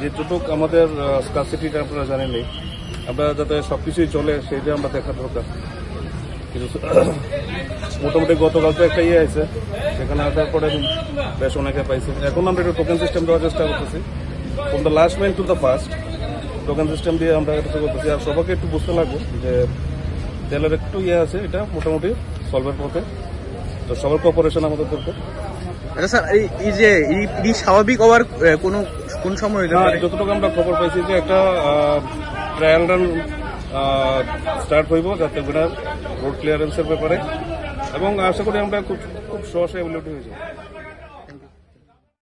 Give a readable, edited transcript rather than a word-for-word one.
যেটুক আমাদের স্কারসিটিটা আপনারা জানেনই, আমরা যাতে সবকিছুই চলে সেইটা আমরা দেখা দরকার। কিন্তু মোটামুটি গতকাল তো একটা আছে, সেখানে আসার পরে বেশ অনেকে পাইছে। এখন আমরা একটু টোকেন সিস্টেম দেওয়ার চেষ্টা করতেছি, from the last man to the first token system দিয়ে আমরা এটা করতেছি। আর সবাইকে একটু বুঝতে লাগবে যে তেলের একটু আছে, এটা মোটামুটি সলভের পথে, তো সবার কোঅপারেশন আমাদের দরকার। আচ্ছা স্যার, এই যে এই স্বাভাবিক হওয়ার কোন সময় যতটুকু আমরা খবর পাইছি যে একটা ট্রায়াল রান স্টার্ট হইব, যাতে রোড ক্লিয়ারেন্সের ব্যাপারে, এবং আশা করি আমরা খুব সহসা এবিলিটি হয়ে যাবে।